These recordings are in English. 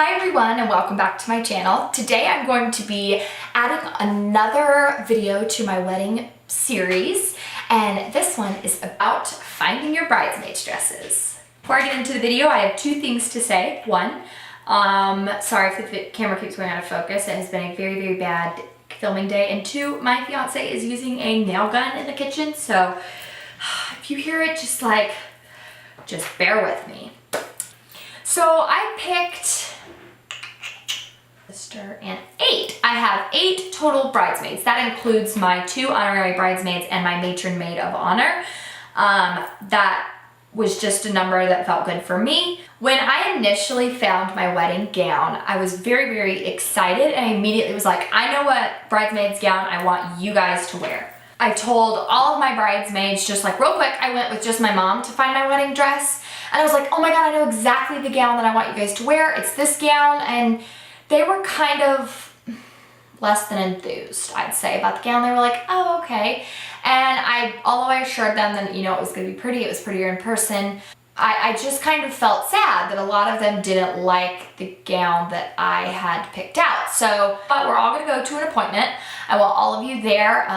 Hi everyone and welcome back to my channel. Today I'm going to be adding another video to my wedding series, and this one is about finding your bridesmaids dresses. Before I get into the video, I have two things to say. One, sorry if the camera keeps going out of focus. It has been a very bad filming day. And two, my fiance is using a nail gun in the kitchen, so if you hear it, just bear with me. So I picked and 8. I have 8 total bridesmaids. That includes my 2 honorary bridesmaids and my matron maid of honor. That was just a number that felt good for me. When I initially found my wedding gown, I was very excited, and I immediately was like, I know what bridesmaid's gown I want you guys to wear. I told all of my bridesmaids, just like real quick, I went with just my mom to find my wedding dress, and I was like, oh my god, I know exactly the gown that I want you guys to wear. It's this gown. And they were kind of less than enthused, I'd say, about the gown. They were like, oh, okay. And although I assured them that, you know, it was gonna be pretty, it was prettier in person, I just kind of felt sad that a lot of them didn't like the gown that I had picked out. So, but we're all gonna go to an appointment. I want all of you there.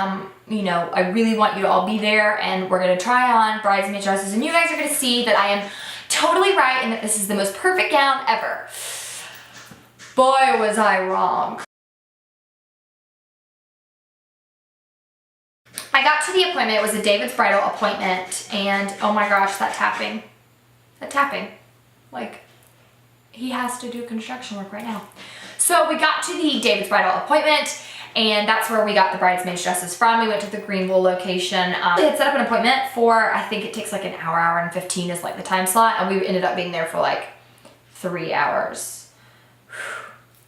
You know, I really want you to all be there, and we're gonna try on bridesmaid dresses, and you guys are gonna see that I am totally right and that this is the most perfect gown ever. Boy, was I wrong. I got to the appointment. It was a David's bridal appointment, and oh my gosh, that tapping. Like, he has to do construction work right now. So we got to the David's bridal appointment, and that's where we got the bridesmaids dresses from. We went to the Greenville location. They had set up an appointment for, I think it takes like an hour and 15 is like the time slot, and we ended up being there for like 3 hours.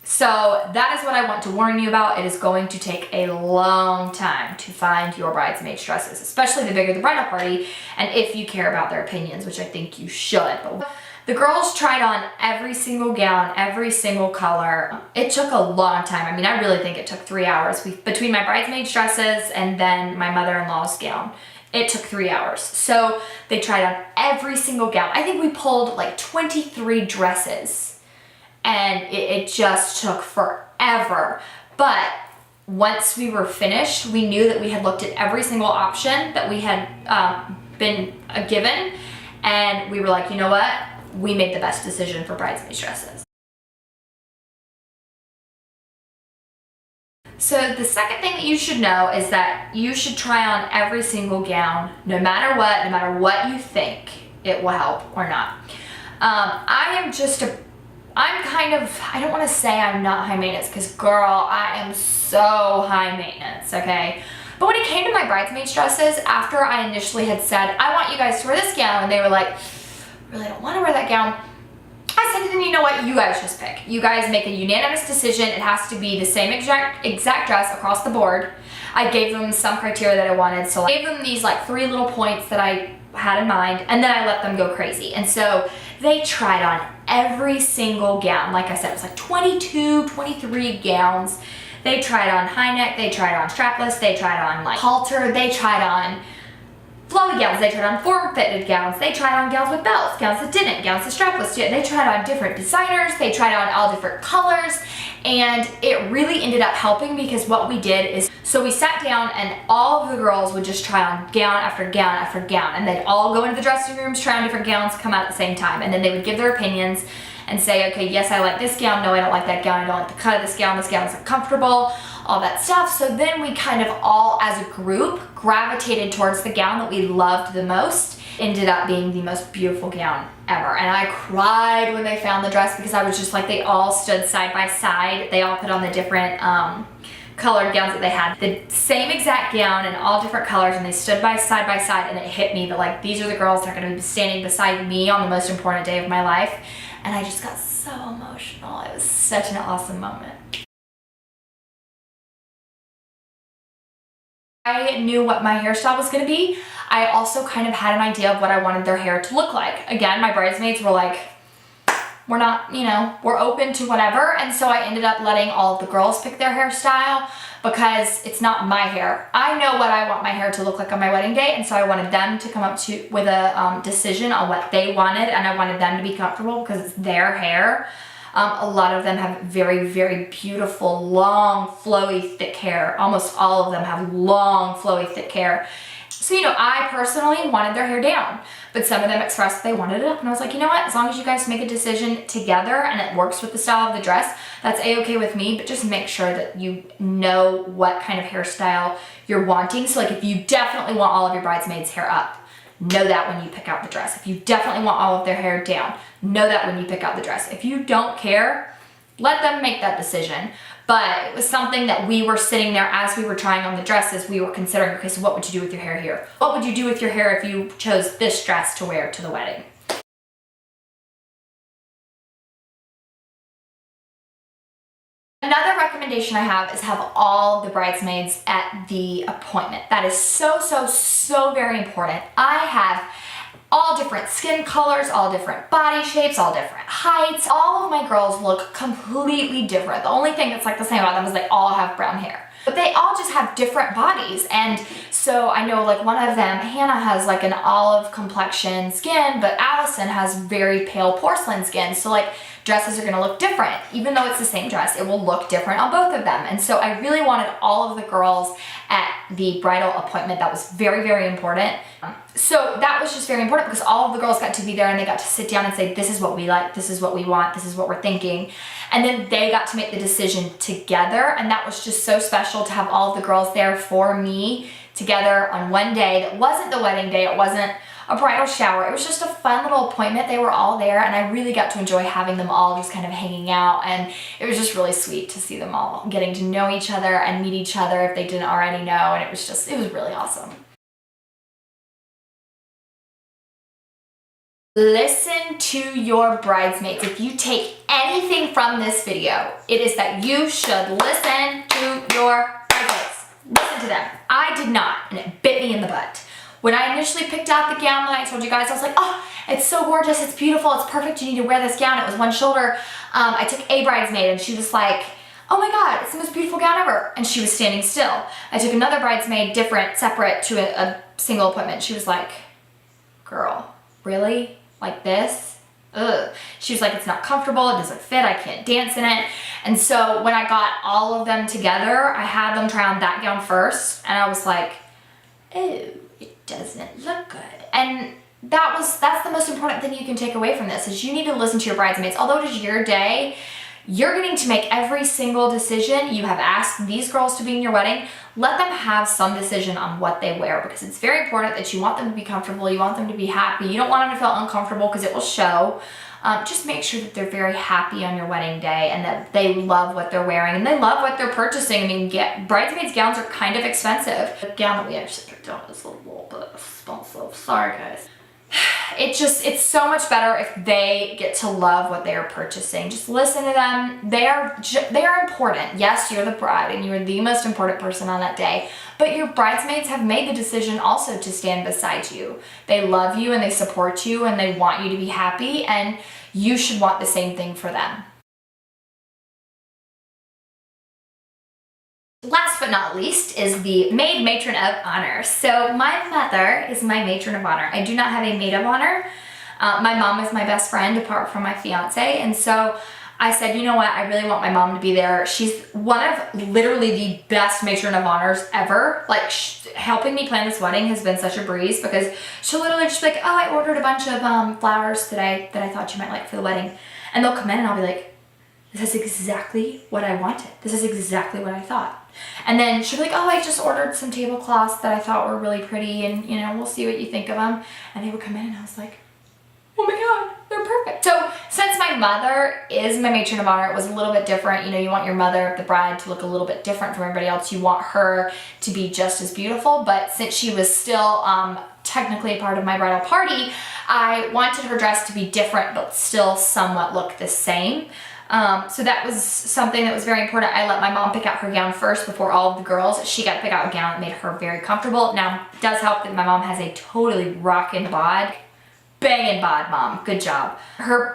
So that is what I want to warn you about. It is going to take a long time to find your bridesmaids dresses, especially the bigger the bridal party, and if you care about their opinions, which I think you should. But the girls tried on every single gown, every single color. It took a long time. I mean, I really think it took 3 hours. Between my bridesmaids dresses and then my mother-in-law's gown, it took 3 hours. So they tried on every single gown. I think we pulled like 23 dresses. And it just took forever. But once we were finished, we knew that we had looked at every single option that we had been given, and we were like, you know what? We made the best decision for bridesmaid dresses. So the second thing that you should know is that you should try on every single gown, no matter what you think it will help or not. I don't want to say I'm not high maintenance, because girl, I am so high maintenance, okay? But when it came to my bridesmaids dresses, after I initially had said, I want you guys to wear this gown, and they were like, really don't want to wear that gown, I said to them, you know what, you guys just pick. You guys make a unanimous decision. It has to be the same exact dress across the board. I gave them some criteria that I wanted, so I gave them these like 3 little points that I had in mind, and then I let them go crazy. And so they tried on every single gown. Like I said, it was like 22, 23 gowns. They tried on high neck, they tried on strapless, they tried on like halter, they tried on flowy gowns, they tried on form-fitted gowns, they tried on gowns with belts, gowns that didn't, gowns that strapless did. They tried on different designers, they tried on all different colors, and it really ended up helping, because what we did is, so we sat down and all of the girls would just try on gown after gown after gown, and they'd all go into the dressing rooms, try on different gowns, come out at the same time, and then they would give their opinions and say, okay, yes, I like this gown, no, I don't like that gown, I don't like the cut of this gown isn't comfortable, all that stuff. So then we kind of all, as a group, gravitated towards the gown that we loved the most. Ended up being the most beautiful gown ever. And I cried when they found the dress, because I was just like, they all stood side by side. They all put on the different colored gowns that they had. The same exact gown in all different colors, and they stood side by side, and it hit me that like, these are the girls that are gonna be standing beside me on the most important day of my life. And I just got so emotional. It was such an awesome moment. I knew what my hairstyle was gonna be. I also kind of had an idea of what I wanted their hair to look like. Again, my bridesmaids were like, we're not, you know, we're open to whatever. And so I ended up letting all of the girls pick their hairstyle, because it's not my hair. I know what I want my hair to look like on my wedding day, and so I wanted them to come up with a decision on what they wanted, and I wanted them to be comfortable because it's their hair. A lot of them have very, very beautiful, long, flowy, thick hair. Almost all of them have long, flowy, thick hair. So, you know, I personally wanted their hair down, but some of them expressed they wanted it up, and I was like, you know what, as long as you guys make a decision together and it works with the style of the dress, that's a-okay with me, but just make sure that you know what kind of hairstyle you're wanting. So like if you definitely want all of your bridesmaids' hair up, know that when you pick out the dress. If you definitely want all of their hair down, know that when you pick out the dress. If you don't care, let them make that decision. But it was something that we were sitting there as we were trying on the dresses, we were considering, okay, so what would you do with your hair here? What would you do with your hair if you chose this dress to wear to the wedding? Another recommendation I have is have all the bridesmaids at the appointment. That is so, so, so very important. I have all different skin colors, all different body shapes, all different heights. All of my girls look completely different. The only thing that's like the same about them is they all have brown hair. But they all just have different bodies. And so I know like one of them, Hannah, has like an olive complexion skin, but Allison has very pale porcelain skin. So like dresses are gonna look different. Even though it's the same dress, it will look different on both of them. And so I really wanted all of the girls at the bridal appointment. That was very, very important. So that was just very important because all of the girls got to be there and they got to sit down and say, this is what we like, this is what we want, this is what we're thinking. And then they got to make the decision together. And that was just so special to have all of the girls there for me together on one day. That wasn't the wedding day, it wasn't a bridal shower. It was just a fun little appointment. They were all there and I really got to enjoy having them all just kind of hanging out, and it was just really sweet to see them all getting to know each other and meet each other if they didn't already know, and it was really awesome. Listen to your bridesmaids. If you take anything from this video, it is that you should listen to your bridesmaids. Listen to them. I did not, and it bit me in the butt. When I initially picked out the gown that I told you guys, I was like, oh, it's so gorgeous, it's beautiful, it's perfect, you need to wear this gown. It was one shoulder. I took a bridesmaid and she was like, oh my God, it's the most beautiful gown ever. And she was standing still. I took another bridesmaid, different, separate to a single appointment. She was like, girl, really? Like this? Ugh. She was like, it's not comfortable, it doesn't fit, I can't dance in it. And so when I got all of them together, I had them try on that gown first, and I was like, oh, it doesn't look good. And that's the most important thing you can take away from this, is you need to listen to your bridesmaids. Although it is your day, you're getting to make every single decision. You have asked these girls to be in your wedding. Let them have some decision on what they wear, because it's very important that you want them to be comfortable, you want them to be happy, you don't want them to feel uncomfortable because it will show. Just make sure that they're very happy on your wedding day and that they love what they're wearing and they love what they're purchasing. I mean, bridesmaids gowns are kind of expensive. The gown that we actually picked out is a little bit expensive. Sorry, guys. It's so much better if they get to love what they are purchasing. Just listen to them. They are important. Yes, you're the bride and you're the most important person on that day, but your bridesmaids have made the decision also to stand beside you. They love you and they support you and they want you to be happy, and you should want the same thing for them. Last but not least is the maid matron of honor. So my mother is my matron of honor. I do not have a maid of honor. My mom is my best friend apart from my fiance, and so I said, you know what, I really want my mom to be there. She's one of literally the best matron of honors ever. Like, helping me plan this wedding has been such a breeze, because she'll literally just be like, oh, I ordered a bunch of flowers today that I thought you might like for the wedding. And they'll come in and I'll be like, this is exactly what I wanted. This is exactly what I thought. And then she'll be like, oh, I just ordered some tablecloths that I thought were really pretty, and you know, we'll see what you think of them. And they would come in and I was like, oh my God, they're perfect. So since my mother is my matron of honor, it was a little bit different. You know, you want your mother, the bride, to look a little bit different from everybody else. You want her to be just as beautiful, but since she was still technically a part of my bridal party, I wanted her dress to be different but still somewhat look the same. So that was something that was very important. I let my mom pick out her gown first before all of the girls. She got to pick out a gown that made her very comfortable. Now, it does help that my mom has a totally rockin' bod. Bangin' bod, mom. Good job.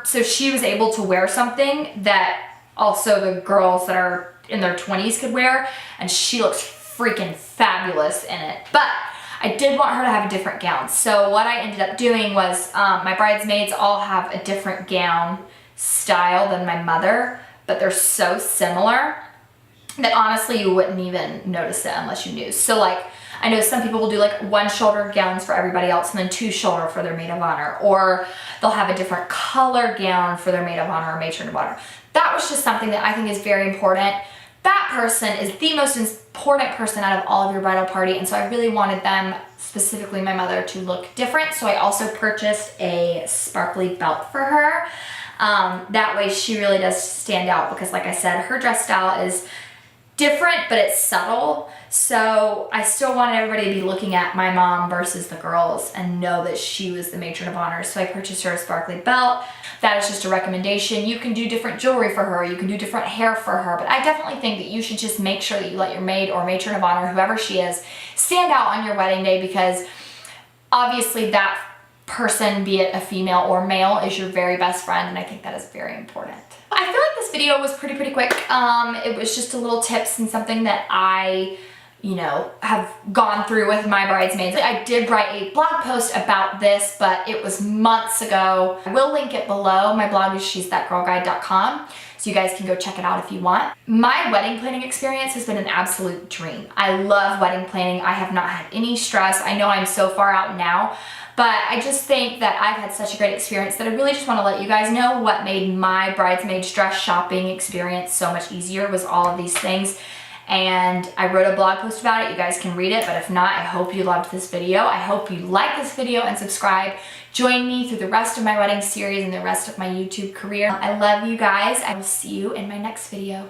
So she was able to wear something that also the girls that are in their 20s could wear, and she looks freaking fabulous in it. But I did want her to have a different gown. So what I ended up doing was, my bridesmaids all have a different gown. style than my mother, but they're so similar that honestly you wouldn't even notice it unless you knew. So like, I know some people will do like one shoulder gowns for everybody else and then two shoulder for their maid of honor, or they'll have a different color gown for their maid of honor or matron of honor. That was just something that I think is very important. That person is the most important person out of all of your bridal party, and so I really wanted them, specifically my mother, to look different. So I also purchased a sparkly belt for her. That way she really does stand out, because like I said, her dress style is different, but it's subtle. So I still wanted everybody to be looking at my mom versus the girls and know that she was the matron of honor. So I purchased her a sparkly belt. That is just a recommendation. You can do different jewelry for her. You can do different hair for her. But I definitely think that you should just make sure that you let your maid or matron of honor, whoever she is, stand out on your wedding day, because obviously that person, be it a female or male, is your very best friend, and I think that is very important. I feel like this video was pretty quick. It was just a little tips and something that I, you know, have gone through with my bridesmaids. I did write a blog post about this, but it was months ago. I will link it below. My blog is she'sthatgirlguide.com, so you guys can go check it out if you want. My wedding planning experience has been an absolute dream. I love wedding planning. I have not had any stress. I know I'm so far out now, but I just think that I've had such a great experience that I really just want to let you guys know what made my bridesmaid dress shopping experience so much easier was all of these things. And I wrote a blog post about it. You guys can read it, but if not, I hope you loved this video. I hope you like this video and subscribe. Join me through the rest of my wedding series and the rest of my YouTube career. I love you guys. I will see you in my next video.